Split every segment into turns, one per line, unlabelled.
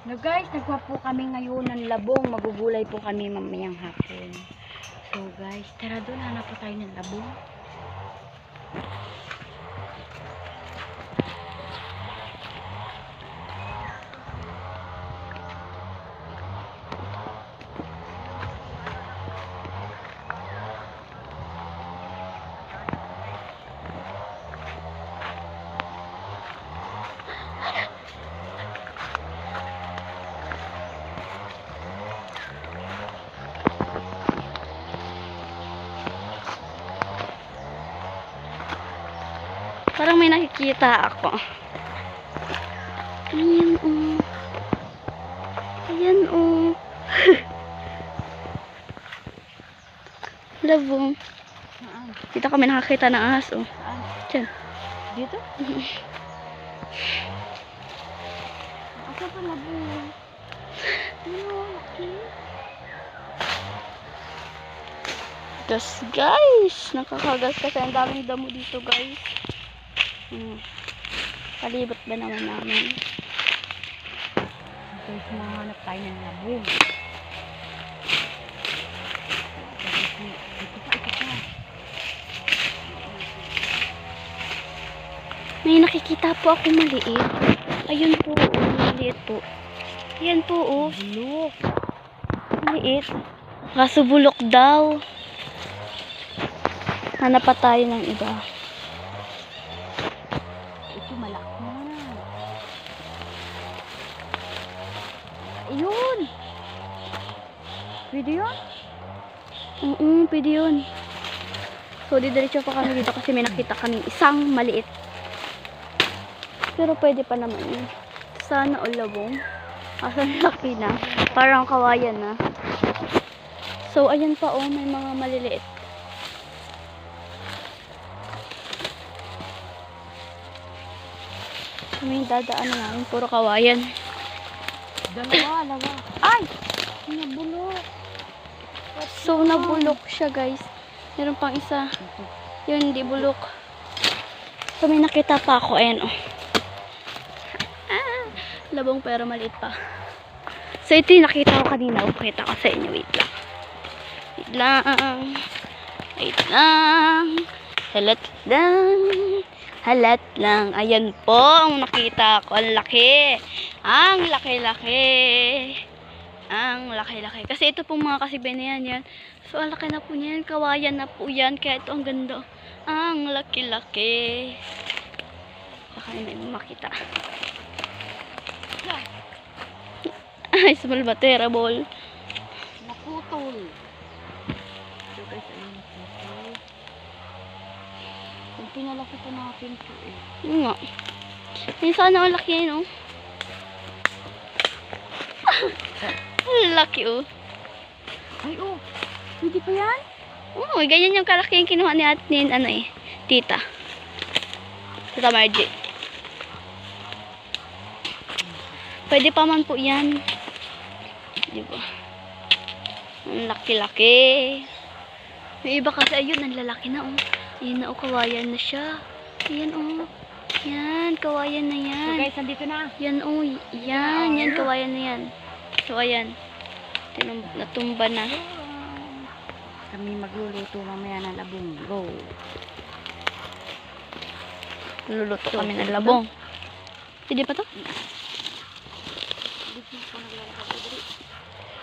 No guys, nagwa po kami ngayon ng labong. Magugulay po kami mamayang hapon. So guys, tara doon, hanap po tayo ng labong. Parang may nakikita ako. Ayan o. Ayan o. Labong. Dito kami nakakita ng ahas o. Diyan.
Dito? Ako pa labong.
Guys, nakakagas kasi ang daming damo dito guys. Palibot ba naman namin?
Guys, mahanap tayo ng labong. Ito pa.
May nakikita po ako maliit. Ayun po, maliit po. Ayan po, oh.
Bulok.
Maliit. Kaso bulok daw. Hanap pa tayo ng iba.
Ito malaki na.
Ayun!
Pwede yun?
Oo, pwede yun. So, didiretso pa kami dito kasi may nakita kami isang maliit. Pero pwede pa naman yun. Sana all labong. Asan laki na. Parang kawayan na. So, ayan pa oh, may mga maliliit. Kami dadaan na namin. Puro kawayan.
Dalawa.
Ay!
Nabulok.
So, nabulok siya guys. Meron pang isa. Yun, hindi bulok. So, may nakita pa ako. Ayan oh. Labong pero maliit pa. So, ito yung nakita ko kanina. Pakita ko sa inyo. Wait lang. Wait lang. Wait lang. Halat lang. Halat lang. Ayan po ang nakita ko. Ang laki. Ang laki-laki. Ang laki-laki. Kasi ito pong mga kasibay na yan. So, ang laki na po niyan. Kawayan na po yan. Kaya ito ang ganda. Ang laki-laki. Baka may makita. Ay, small batera ball.
Naputol. So guys, ayun naputol. Kung pinalaki pa natin ito eh.
Yun nga. Yung sana ang laki yun, oh. Ang laki, oh.
Ay oh, pwede pa yan?
Oh, ganyan yung kalaki yung kinuha ni atin, ano eh, tita. Tita Margie. Pwede pa man po yan. Diba? Ang laki-laki. May iba kasi, ayun, ang lalaki na, oh. Ayun na, oh, kawayan na siya. Ayan, oh. Yan, kawayan na yan.
So guys, nandito na.
Yan, oh. Yan, yan, kawayan na yan. So, ayan. Natumba na.
Kami magluluto mamaya ng labong. Go.
Luluto kami ng labong. Hindi pa to?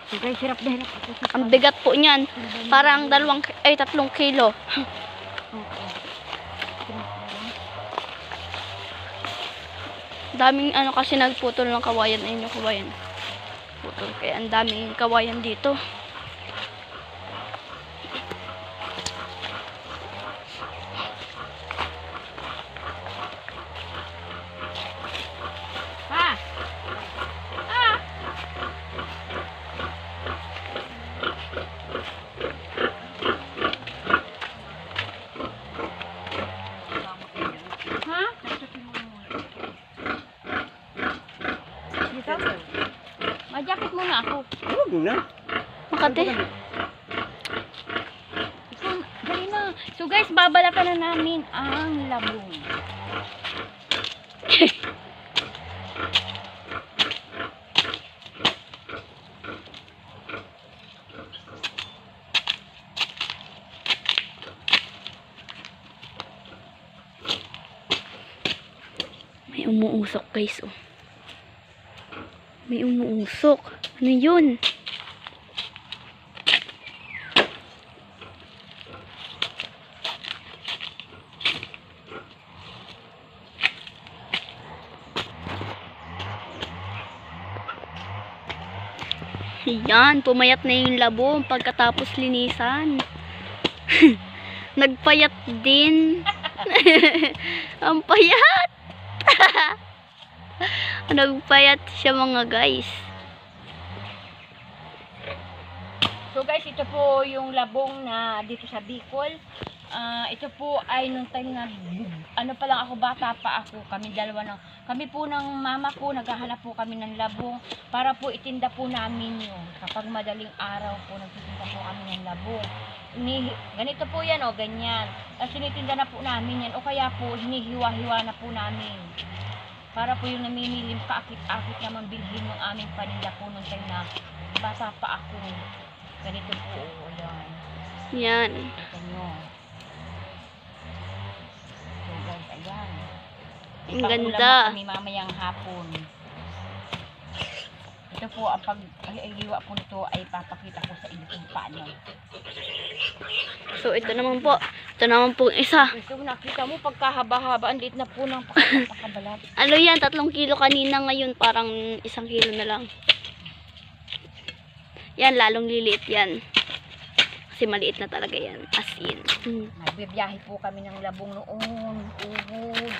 So guys, hirap na hirap ako.
Ang bigat po niyan. Parang 3 kilo. Daming ano kasi nagputol ng kawayan. Ayun yung kawayan. Putol. Kaya ang daming kawayan dito.
Ha? Ha? Dito? Ma-jacket muna ako.
Huwag na.
Makati.
Dali na. So guys, babalakan na namin ang labong.
umuusok guys, oh. May umuusok. Ano yun? Yan, pumayat na yung labo pagkatapos linisan. Nagpayat din. Ang payat. Nagpayat siya mga guys.
So guys, ito po yung labong na dito sa Bicol. Ito po ay nung time na ano pa lang ako, bata pa ako, kami po ng mama ko, naghahanap po kami ng labong para po itinda po namin yun. Kapag madaling araw po, nagtitinda po kami ng labong. Ganito po yan, o ganyan. Tapos sinitinda na po namin yan, o kaya po hinihiwa-hiwa na po namin. Para po yung namimilim kaakit-akit naman bilhin ng aming paninda po nung time na bata pa ako. Ganito po, o yan.
Yan.
Ito nyo. So guys, ayan.
Ang ganda.
Kami mamayang hapon. Ito po, ang pag-iiwa po nito ay papakita ko sa inyo kung paano.
So ito naman po. Ito naman po isa.
Ito, nakita mo, pagkahaba-haba, ang liit na po ng pakabalat.
Ano yan? 3 kilo kanina, ngayon parang 1 kilo na lang. Yan, lalong liliit yan. Kasi maliit na talaga yan. As in.
Nagbibiyahe po kami ng labong noon. Uhod.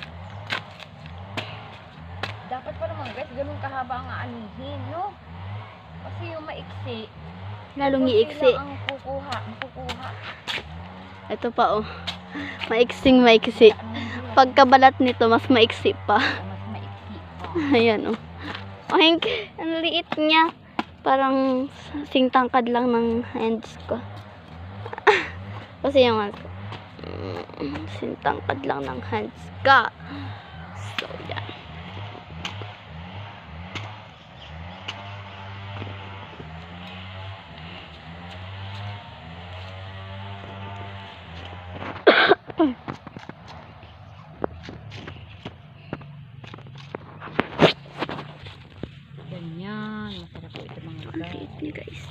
Dapat pa naman guys, ganun kahaba ang aanihin, no? Kasi yung maiksi.
Lalong iiksi.
Ang kukuha.
Ito pa oh. Maiksing maiksi. Pagkabalat nito, mas maiksi pa.
Mas maiksi pa.
Ayan oh. Ang liit niya. Parang singtangkad lang ng hands ko. Kasi yung singtangkad lang ng hands ko. So yan.
Ganyan. Masarap po ito mga
Ang liit niya guys.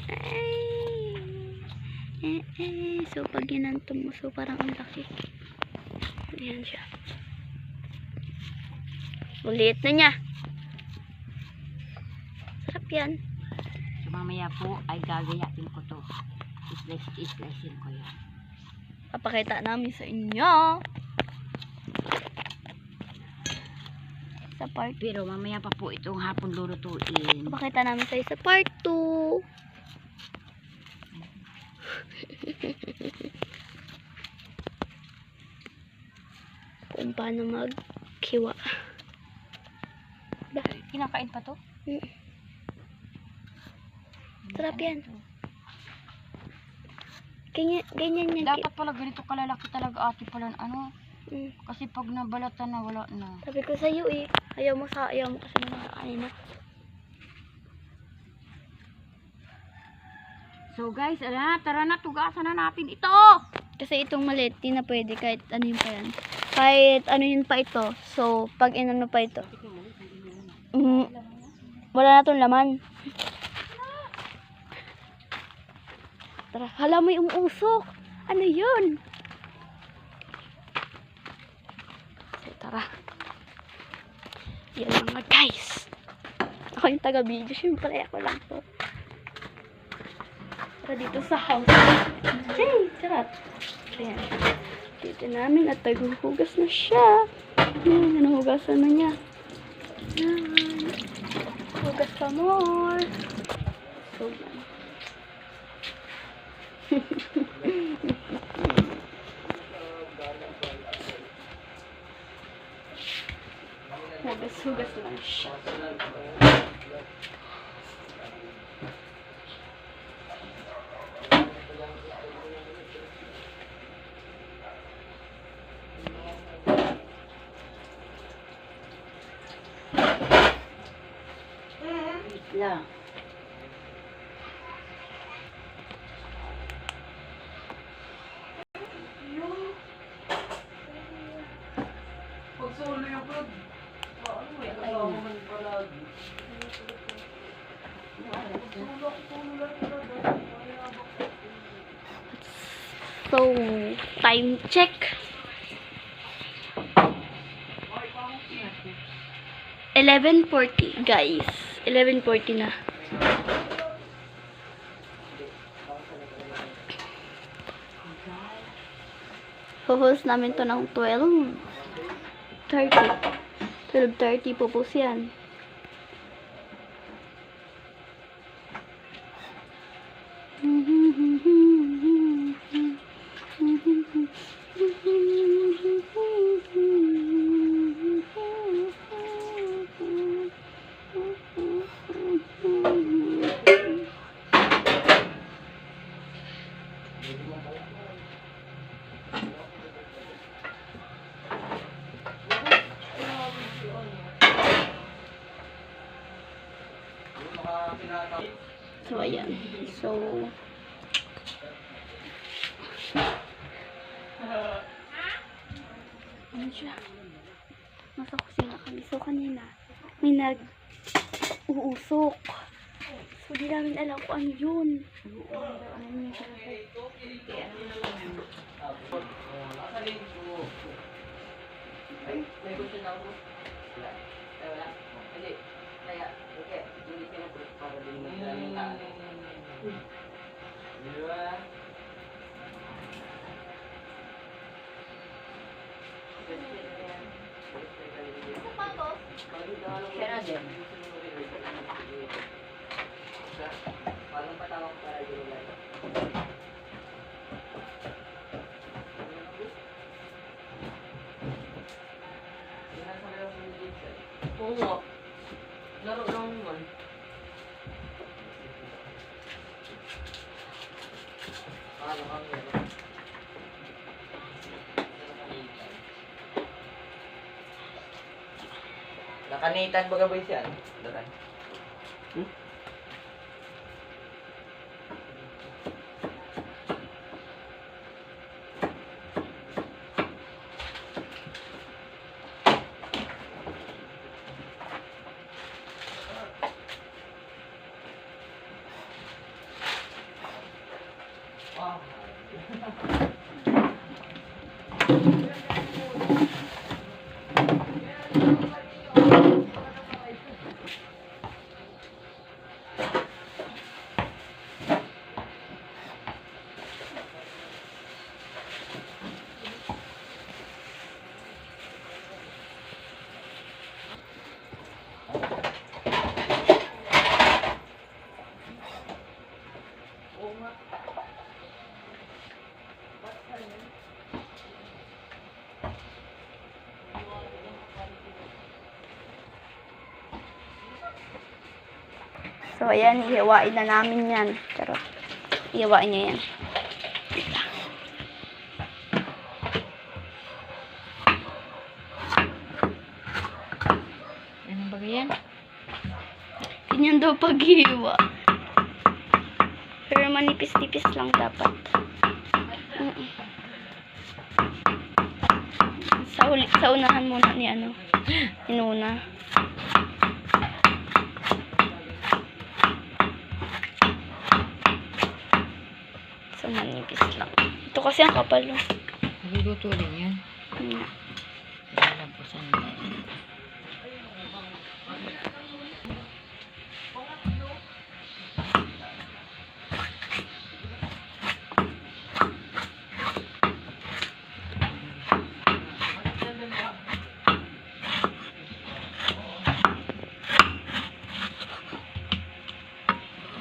So pag ginantom mo, so parang ang laki. Ayan siya. Ulit na niya. Sarap yan.
So mamaya po ay gagayatin ko to. Islice-in ko yan.
Papakita namin sa inyo. Sa part.
Pero mamaya pa po itong hapon lulutuin.
Papakita namin sa sa part 2. Kung paano magkiwa.
Kinakain pa to?
Sarap yan. Ganyan yan.
Dapat pala ganito kalalaki talaga ate pala ano. Kasi pag nabalatan na wala na.
Sabi ko sa'yo eh. Ayaw mo kasi na kanina.
So guys, tara na, tugasan na natin ito.
Kasi itong maliit, di na pwede kahit ano yun pa yan. Kahit ano yun pa ito. So, pag inano pa ito. Wala na itong laman. Tara, hala mo yung umuusok. Ano yun? So, tara. Yan mga guys. Ako yung taga-video. Siyempre ako lang to. Tara dito sa house. Hey, charot. Ayan. Dito namin at taghuhugas na siya. Ayan, nahugasan na niya. Ayan. Hugas pa more. So, yan. Hugas lang siya.
Yeah.
So, time check. 11:40 guys. 11:40 na. Host namin to ng 12:30. 12:30 pupus yan. So, ayan. So, ano siya? Nasa kusina kami. So, kanina, may nag-uusok. So, di namin alam kung ano yun. Ano yun siya?
Ay, may gusto na ako. Wala. Ay, wala. Hindi. Kaya, okay. Hindi ka na para din mo ng tao. Di ba? Kaya na din. Parang patawag para din lang. Oo nga. Laro lang naman. Ano kami yun? Nakanitan ba gabay siya? Daran.
So, ayan, ihiwain na namin yan. Charot. Ihiwain niya yan.
Anong bagay yan?
Ganyan daw paghiwa. Pero manipis-tipis lang dapat. Sa unahan muna ni ano. Inuna. So, manipis lang. Ito kasi ang kapal.
Nagluluto din yan. Lalabusan mo.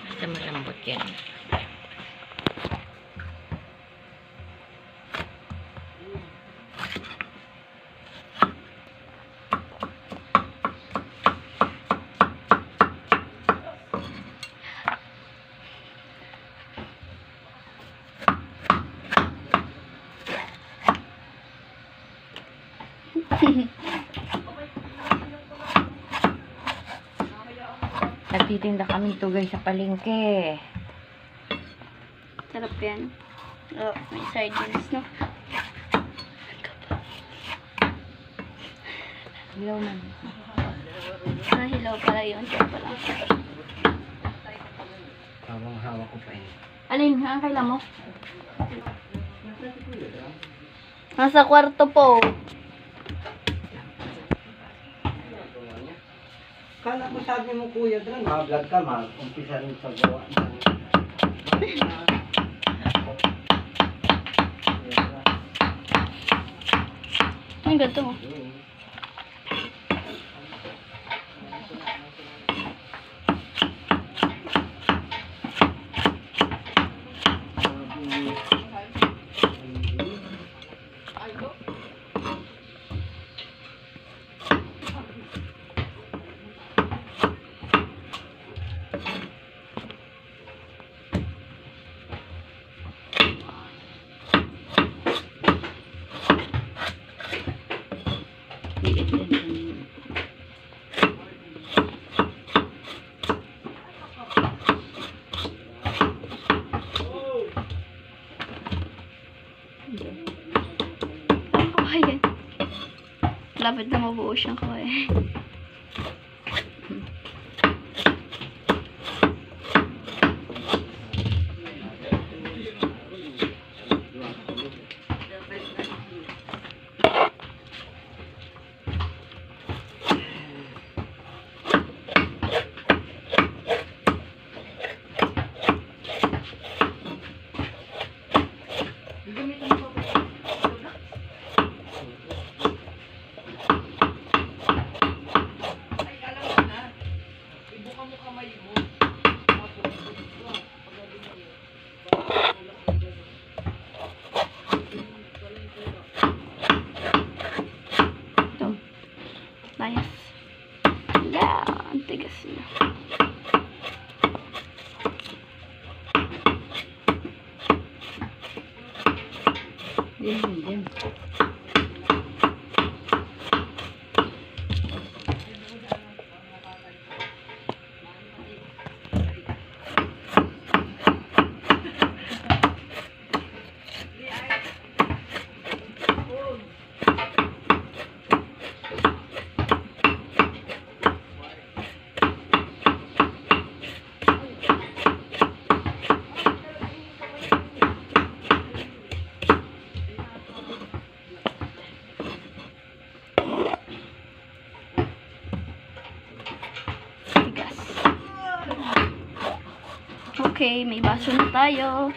Basta malambot yan. Nagtitinda kami ito guys sa palengke.
Sarap yan. Oh, may sardines, no?
Hilaw man.
Hilaw Dalawa pala yun. Ito pala.
Habang hawak ko pa yun.
Alin? Ang kailan mo? Nasa kwarto po.
Kala ko sabi mo kuya doon, ma-vlog ka, mag-umpisa rin sa gawa.
Ay, ganito. Ang kawayan. Lapit na mabuo siyang kawayan. Ito. Layas. Yeah, ang tigas niya.
Din.
Tigas. Okay, may baso na tayo.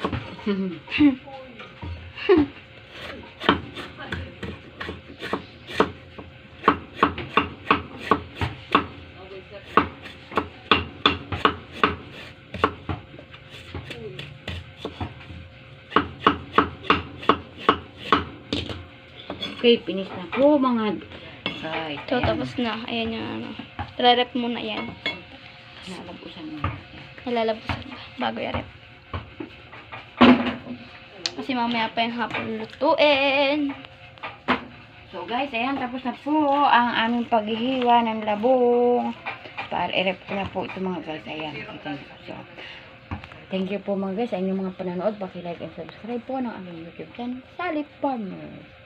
Okay, finish na po mga right.
So, tapos na. Ayan yung ano. Re-rep muna yan.
Nalabusan mo.
Nilalabusan ba? Bago i-rep. Kasi mamaya pa yung hapon lutuin.
So guys, ayan, tapos na po ang aming paghihiwa ng labong. Para i-rep ko na po ito mga guys. Ayan, kita nyo. So, thank you po mga guys sa inyong mga panonood. Paki-like and subscribe po ng aming YouTube channel, Salip Farmers.